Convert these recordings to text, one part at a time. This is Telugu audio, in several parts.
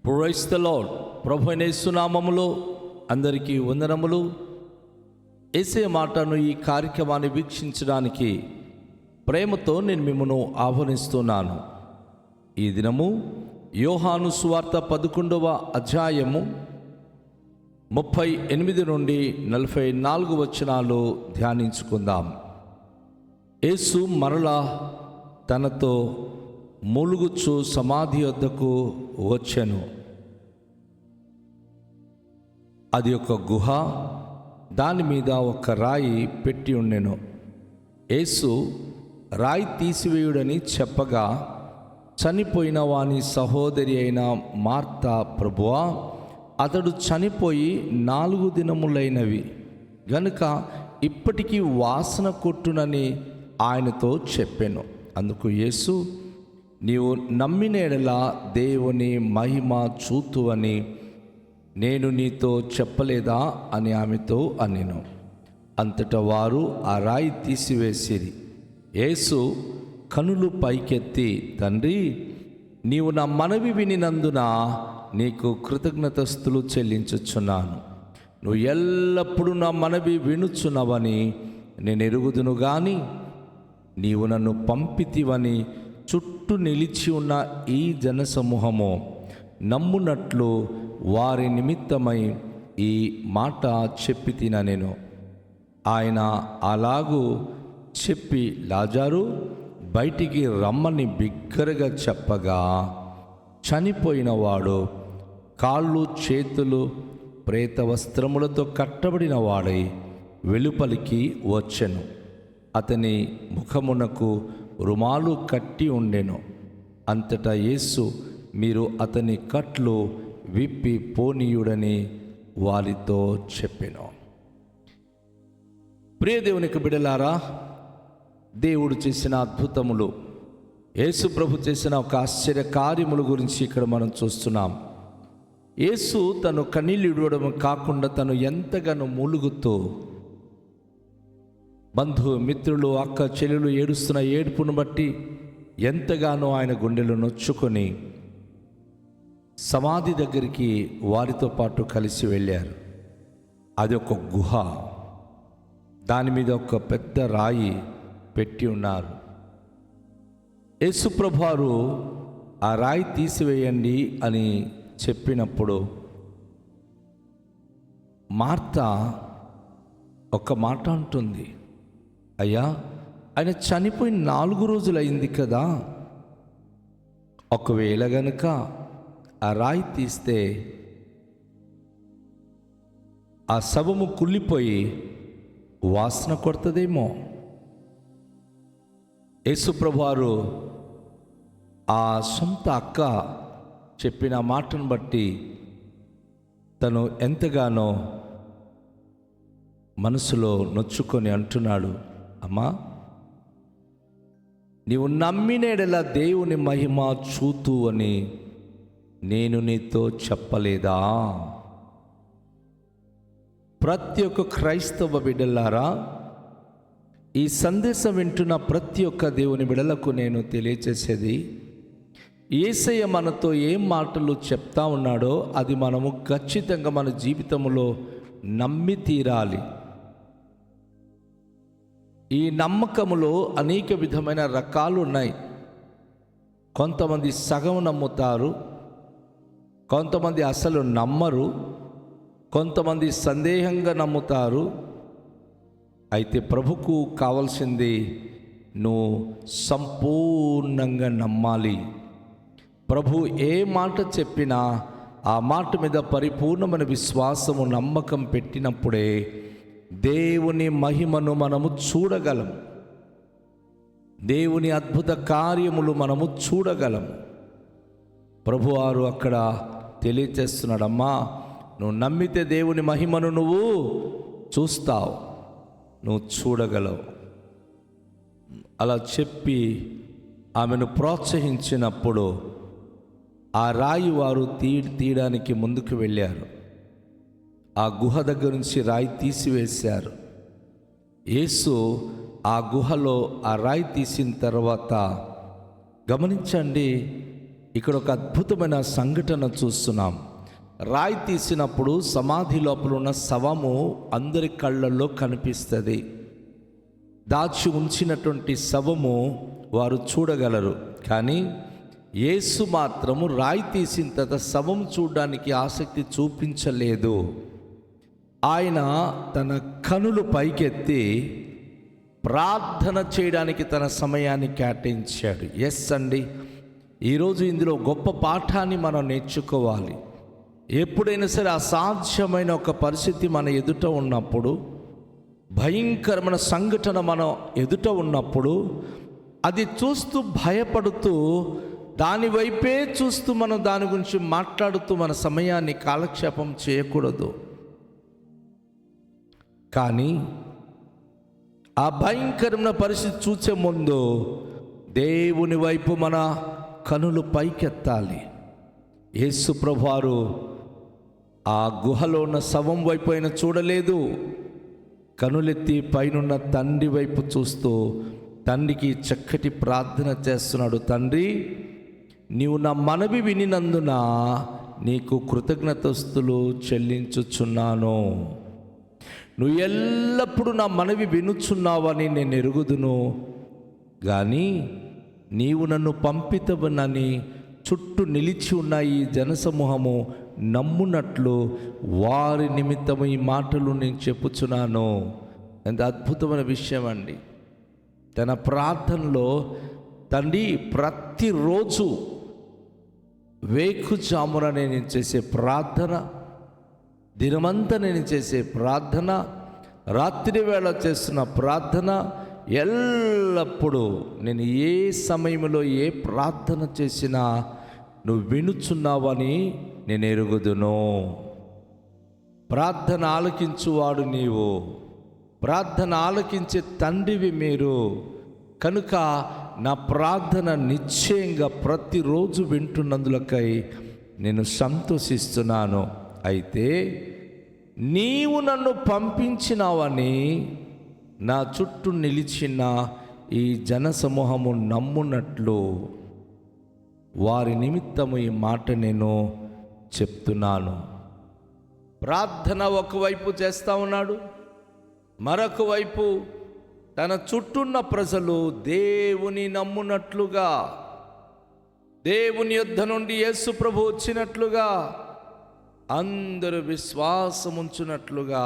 Praise the lord. ప్రభువైన యేసు నామములో అందరికీ వందనములు. యేసయ్య మాటను ఈ కార్యక్రమాన్ని వీక్షించడానికి ప్రేమతో నేను మిమ్మల్ని ఆహ్వానిస్తున్నాను. ఈ దినము యోహాను సువార్త 11వ అధ్యాయము 38 నుండి 44 వచనాలు ధ్యానించుకుందాం. యేసు మరలా తనతో మూలుగుచు సమాధి వద్దకు వచ్చెను. అది ఒక గుహ, దాని మీద ఒక రాయి పెట్టి ఉండెను. యేసు రాయి తీసివేయుడని చెప్పగా, చనిపోయిన వాని సహోదరి అయిన మార్తా, ప్రభువా, అతడు చనిపోయి 4 దినములైనవి గనుక ఇప్పటికీ వాసన కొట్టునని ఆయనతో చెప్పెను. అందుకు యేసు, నీవు నమ్మిన యెడల దేవుని మహిమ చూతువని నేను నీతో చెప్పలేదా అని ఆమెతో అనెను. అంతటా వారు ఆ రాయి తీసివేసిరి. యేసు కనులు పైకెత్తి, తండ్రి, నీవు నా మనవి వినినందున నీకు కృతజ్ఞతాస్తుతులు చెల్లించుచున్నాను. నువ్వు ఎల్లప్పుడూ నా మనవి వినుచున్నవని నేను ఎరుగుదును గాని నీవు నన్ను పంపితివని చుట్టూ నిలిచి ఉన్న ఈ జనసమూహము నమ్మునట్లు వారి నిమిత్తమై ఈ మాట చెప్పి తినెను. ఆయన అలాగూ చెప్పి, లాజరు బయటికి రమ్మని బిగ్గరగా చెప్పగా, చనిపోయిన వాడు కాళ్ళు చేతులు ప్రేత వస్త్రములతో కట్టబడిన వాడై వెలుపలికి వచ్చెను. అతని ముఖమునకు రుమాలు కట్టి ఉండెను. అంతటా యేసు, మీరు అతని కట్లు విప్పి పోనీయుడని వారితో చెప్పెను. ప్రియ దేవునికి బిడ్డలారా, దేవుడు చేసిన అద్భుతములు, యేసు ప్రభు చేసిన ఒక ఆశ్చర్య కార్యముల గురించి ఇక్కడ మనం చూస్తున్నాం. యేసు తను కన్నీళ్ళు ఇడవడం కాకుండా తను ఎంతగానో మూలుగుతూ బంధు మిత్రులు అక్క చెల్లెలు ఏడుస్తున్న ఏడుపును బట్టి ఎంతగానో ఆయన గుండెలు నొచ్చుకొని సమాధి దగ్గరికి వారితో పాటు కలిసి వెళ్ళారు. అది ఒక గుహ, దాని మీద ఒక పెద్ద రాయి పెట్టి ఉన్నారు. యేసుప్రభు వారు ఆ రాయి తీసివేయండి అని చెప్పినప్పుడు మార్తా ఒక మాట అంటుంది, అయ్యా, ఆయన చనిపోయి 4 రోజులు అయింది కదా, ఒకవేళ గనుక ఆ రాయి తీస్తే ఆ శవము కుళ్ళిపోయి వాసన కొడుతుందేమో. యేసుప్రభు వారు ఆ సొంత అక్క చెప్పిన మాటను బట్టి తను ఎంతగానో మనసులో నొచ్చుకొని అంటున్నాడు, అమ్మా, నీవు నమ్మిన యెడల దేవుని మహిమ చూతు అని నేను నీతో చెప్పలేదా? ప్రతి ఒక్క క్రైస్తవ బిడ్డలారా, ఈ సందేశం వింటున్న ప్రతి ఒక్క దేవుని బిడ్డలకు నేను తెలియచేసేది, యేసయ్య మనతో ఏం మాటలు చెప్తా ఉన్నాడో అది మనము ఖచ్చితంగా మన జీవితంలో నమ్మి తీరాలి. ఈ నమ్మకములో అనేక విధమైన రకాలు ఉన్నాయి. కొంతమంది సగం నమ్ముతారు, కొంతమంది అసలు నమ్మరు, కొంతమంది సందేహంగా నమ్ముతారు. అయితే ప్రభుకు కావాల్సింది నువ్వు సంపూర్ణంగా నమ్మాలి. ప్రభు ఏ మాట చెప్పినా ఆ మాట మీద పరిపూర్ణమైన విశ్వాసము, నమ్మకం పెట్టినప్పుడే దేవుని మహిమను మనము చూడగలం, దేవుని అద్భుత కార్యములు మనము చూడగలం. ప్రభువారు అక్కడ తెలియచేస్తున్నాడమ్మా, నువ్వు నమ్మితే దేవుని మహిమను నువ్వు చూస్తావు, నువ్వు చూడగలవు. అలా చెప్పి ఆమెను ప్రోత్సహించినప్పుడు ఆ రాయి వారు తీయడానికి ముందుకు వెళ్ళారు. ఆ గుహ దగ్గర నుంచి రాయి తీసివేశారు. యేసు ఆ గుహలో ఆ రాయి తీసిన తర్వాత గమనించండి, ఇక్కడ ఒక అద్భుతమైన సంఘటన చూస్తున్నాం. రాయి తీసినప్పుడు సమాధి లోపల ఉన్న శవము అందరి కళ్ళల్లో కనిపిస్తుంది. దాచి ఉంచినటువంటి శవము వారు చూడగలరు. కానీ యేసు మాత్రము రాయి తీసిన తర్వాత శవం చూడడానికి ఆసక్తి చూపించలేదు. ఆయన తన కనులు పైకెత్తి ప్రార్థన చేయడానికి తన సమయాన్ని కేటాయించాడు. ఎస్ అండి, ఈరోజు ఇందులో గొప్ప పాఠాన్ని మనం నేర్చుకోవాలి. ఎప్పుడైనా సరే అసాధ్యమైన ఒక పరిస్థితి మన ఎదుట ఉన్నప్పుడు, భయంకరమైన సంఘటన మనం ఎదుట ఉన్నప్పుడు, అది చూస్తూ భయపడుతూ దాని వైపే చూస్తూ మనం దాని గురించి మాట్లాడుతూ మన సమయాన్ని కాలక్షేపం చేయకూడదు. కానీ ఆ భయంకరమైన పరిస్థితి చూసే ముందు దేవుని వైపు మన కనులు పైకెత్తాలి. యేసు ప్రభువారు ఆ గుహలో ఉన్న శవం వైపు అయినా చూడలేదు. కనులెత్తి పైనున్న తండ్రి వైపు చూస్తూ తండ్రికి చక్కటి ప్రార్థన చేస్తున్నాడు. తండ్రి, నీవు నా మనవి వినినందున నీకు కృతజ్ఞతస్తులు చెల్లించుచున్నాను. నువ్వు ఎల్లప్పుడూ నా మనవి వినుచున్నావని నేను ఎరుగుదును. కానీ నీవు నన్ను పంపితవనని చుట్టూ నిలిచి ఉన్న ఈ జనసమూహము నమ్మునట్లు వారి నిమిత్తము ఈ మాటలు నేను చెప్పుచున్నాను. ఎంత అద్భుతమైన విషయం అండి. తన ప్రార్థనలో తండ్రి, ప్రతిరోజు వేకుజామున నేను చేసే ప్రార్థన, దినమంతా నేను చేసే ప్రార్థన, రాత్రి వేళ చేస్తున్న ప్రార్థన, ఎల్లప్పుడూ నేను ఏ సమయంలో ఏ ప్రార్థన చేసినా నువ్వు వినుచున్నావని నేను ఎరుగుదును. ప్రార్థన ఆలకించువాడు నీవు, ప్రార్థన ఆలకించే తండ్రివి మీరు. కనుక నా ప్రార్థన నిశ్చయంగా ప్రతిరోజు వింటున్నందులకై నేను సంతోషిస్తున్నాను. అయితే నీవు నన్ను పంపించినావని నా చుట్టూ నిలిచిన ఈ జనసమూహము నమ్మునట్లు వారి నిమిత్తము ఈ మాట నేను చెప్తున్నాను. ప్రార్థన ఒకవైపు చేస్తూ ఉన్నాడు, మరొక వైపు తన చుట్టూన్న ప్రజలు దేవుని నమ్మునట్లుగా, దేవుని యొద్ద నుండి యేసు ప్రభు వచ్చినట్లుగా అందరూ విశ్వాసముంచునట్లుగా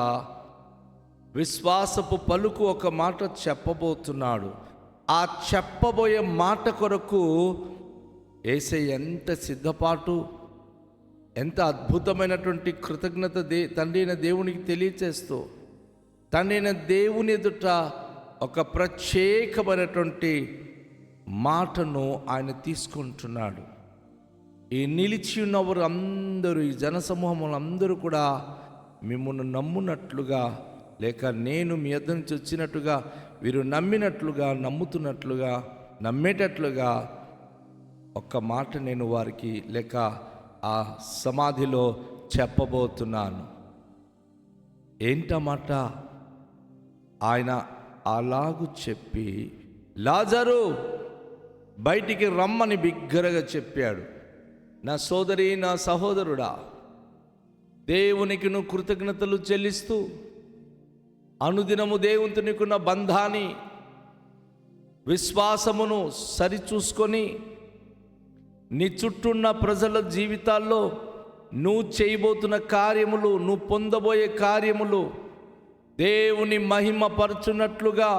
విశ్వాసపు పలుకు ఒక మాట చెప్పబోతున్నాడు. ఆ చెప్పబోయే మాట కొరకు యేసయ్య ఎంత సిద్ధపాటు, ఎంత అద్భుతమైనటువంటి కృతజ్ఞత తండ్రి అయిన దేవునికి తెలియచేస్తూ, తండ్రి అయిన దేవుని ఎదుట ఒక ప్రత్యేకమైనటువంటి మాటను ఆయన తీసుకుంటున్నాడు. ఈ నిలిచి ఉన్నవారు అందరూ, ఈ జనసమూహములు అందరూ కూడా మిమ్మల్ని నమ్మునట్లుగా, లేక నేను మీ యొద్ద నుంచి వచ్చినట్టుగా వీరు నమ్మినట్లుగా, నమ్ముతున్నట్లుగా, నమ్మేటట్లుగా ఒక్క మాట నేను వారికి లేక ఆ సమాధిలో చెప్పబోతున్నాను. ఏంటమాట? ఆయన అలాగూ చెప్పి, లాజరు బయటికి రమ్మని బిగ్గరగా చెప్పాడు. నా సోదరి, నా సహోదరుడా, దేవునికి నువ్వు కృతజ్ఞతలు చెల్లిస్తూ అనుదినము దేవునితో నీకున్న బంధాన్ని, విశ్వాసమును సరిచూసుకొని నీ చుట్టూన్న ప్రజల జీవితాల్లో నువ్వు చేయబోతున్న కార్యములు, నువ్వు పొందబోయే కార్యములు దేవుని మహిమపరచున్నట్లుగా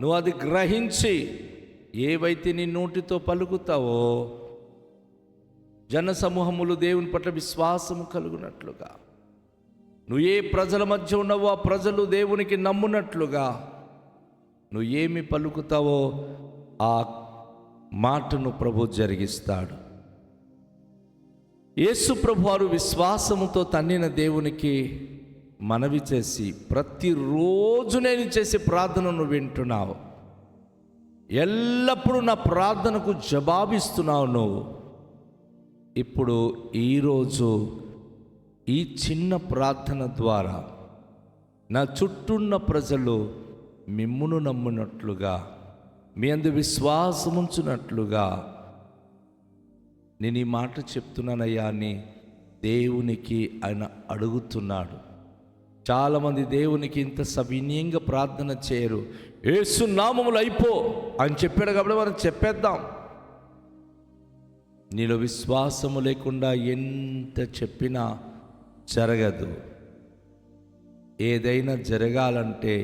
నువ్వు అది గ్రహించి ఏవైతే నీ నోటితో పలుకుతావో జనసమూహములు దేవుని పట్ల విశ్వాసము కలుగునట్లుగా, నువ్వు ఏ ప్రజల మధ్య ఉన్నావో ఆ ప్రజలు దేవునికి నమ్మునట్లుగా నువ్వు ఏమి పలుకుతావో ఆ మాటను ప్రభు జరిగిస్తాడు. యేసు ప్రభువారు విశ్వాసముతో తన్నిన దేవునికి మనవి చేసి, ప్రతిరోజు నేను చేసే ప్రార్థనను వింటున్నావు, ఎల్లప్పుడూ నా ప్రార్థనకు జవాబిస్తున్నావు నువ్వు. ఇప్పుడు ఈరోజు ఈ చిన్న ప్రార్థన ద్వారా నా చుట్టూన్న ప్రజలు మిమ్మును నమ్మునట్లుగా, మీ అందు విశ్వాసముంచునట్లుగా నేను ఈ మాట చెప్తున్నానయ్యా అని దేవునికి ఆయన అడుగుతున్నాడు. చాలామంది దేవునికి ఇంత సవినయంగా ప్రార్థన చేయరు. యేసు నామములో అయిపో అని చెప్పాడు కాబట్టి మనం చెప్పేద్దాం. నీలో విశ్వాసము లేకుండా ఎంత చెప్పినా జరగదు. ఏదైనా జరగాలంటే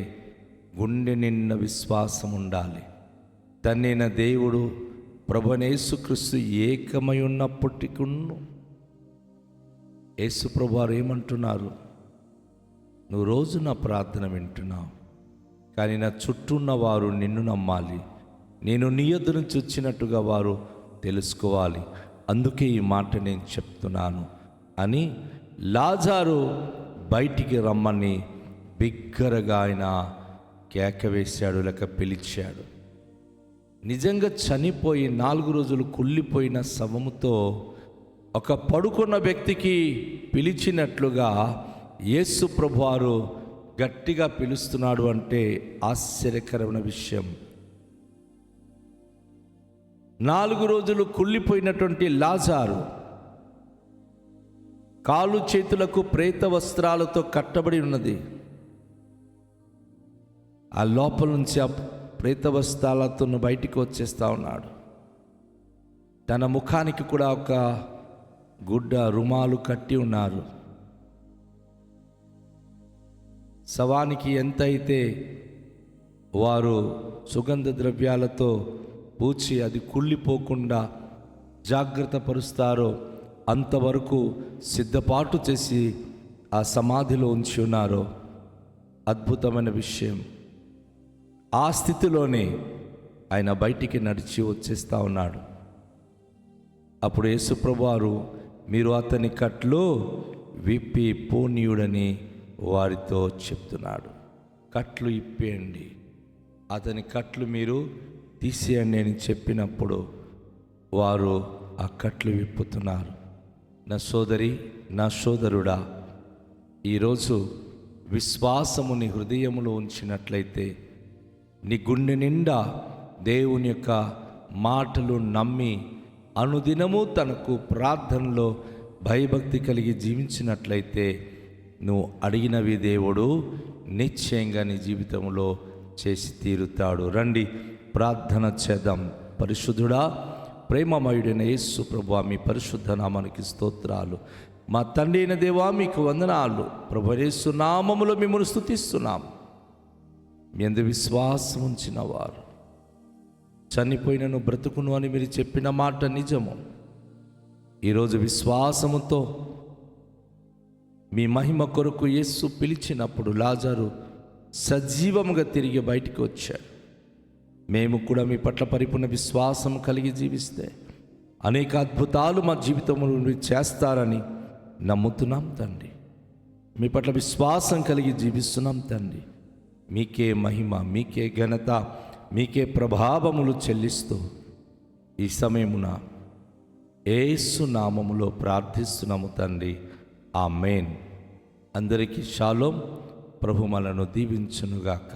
గుండె నిండా విశ్వాసం ఉండాలి. తన్నైన దేవుడు ప్రభువైన యేసుక్రీస్తు ఏకమై ఉన్నప్పటికీ యేసు ప్రభువారు ఏమంటున్నారు? నువ్వు రోజు నా ప్రార్థన వింటున్నావు, కానీ నా చుట్టూ ఉన్న వారు నిన్ను నమ్మాలి, నేను నీ యొద్ద నుంచి వచ్చినట్టుగా వారు తెలుసుకోవాలి. అందుకే ఈ మాట నేను చెప్తున్నాను అని లాజారు బయటికి రమ్మని బిగ్గరగా ఆయన కేక వేశాడు, లేక పిలిచాడు. నిజంగా చనిపోయి 4 రోజులు కుళ్ళిపోయిన శవముతో ఒక పడుకున్న వ్యక్తికి పిలిచినట్లుగా యేసు ప్రభువారు గట్టిగా పిలుస్తున్నాడు అంటే ఆశ్చర్యకరమైన విషయం. 4 రోజులు కుళ్ళిపోయినటువంటి లాజారు కాలు చేతులకు ప్రేత వస్త్రాలతో కట్టబడి ఉన్నది. ఆ లోపల నుంచి ఆ ప్రేత వస్త్రాలతో బయటికి వచ్చేస్తూ ఉన్నాడు. తన ముఖానికి కూడా ఒక గుడ్డ రుమాలు కట్టి ఉన్నారు. శవానికి ఎంతైతే వారు సుగంధ ద్రవ్యాలతో పూచి అది కుళ్ళిపోకుండా జాగ్రత్త పరుస్తారో అంతవరకు సిద్ధపాటు చేసి ఆ సమాధిలో ఉంచి ఉన్నారు. అద్భుతమైన విషయం. ఆ స్థితిలోనే ఆయన బయటికి నడిచి వచ్చేస్తూ ఉన్నాడు. అప్పుడు యేసుప్రభువారు, మీరు అతని కట్లు విప్పి పోనీయుడని వారితో చెప్తున్నాడు. కట్లు ఇప్పేయండి, అతని కట్లు మీరు తీసేయండి అని చెప్పినప్పుడు వారు ఆ కట్లు విప్పుతున్నారు. నా సోదరి, నా సోదరుడా, ఈరోజు విశ్వాసము నీ హృదయములో ఉంచినట్లయితే, నీ గుండె నిండా దేవుని యొక్క మాటలు నమ్మి అనుదినము తనకు ప్రార్థనలో భయభక్తి కలిగి జీవించినట్లయితే, నువ్వు అడిగినవి దేవుడు నిశ్చయంగా నీ జీవితంలో చేసి తీరుతాడు. రండి ప్రార్థన చేద్దాం. పరిశుద్ధుడా, ప్రేమమయుడైన యేసు ప్రభువా, మీ పరిశుద్ధ నామానికి స్తోత్రాలు. మా తండ్రి అయిన దేవా, మీకు వందనాలు. ప్రభు యేసు నామములో మిమ్మల్ని స్తుతిస్తున్నాం. మీ అందు విశ్వాసం ఉంచిన వారు చనిపోయినను బ్రతుకును అని మీరు చెప్పిన మాట నిజము. ఈరోజు విశ్వాసముతో మీ మహిమ కొరకు యేసు పిలిచినప్పుడు లాజరు సజీవముగా తిరిగి బయటికి వచ్చాడు. మేము కూడా మీ పట్ల పరిపూర్ణ విశ్వాసం కలిగి జీవిస్తే అనేక అద్భుతాలు మా జీవితంలో మీరు చేస్తారని నమ్ముతున్నాం తండ్రి. మీ పట్ల విశ్వాసం కలిగి జీవిస్తున్నాం తండ్రి. మీకే మహిమ, మీకే ఘనత, మీకే ప్రభావములు చెల్లిస్తూ ఈ సమయమున యేసు నామములో ప్రార్థిస్తున్నాము తండ్రి. ఆమేన్. అందరికీ షాలోం. ప్రభు మనను దీవించునుగాక.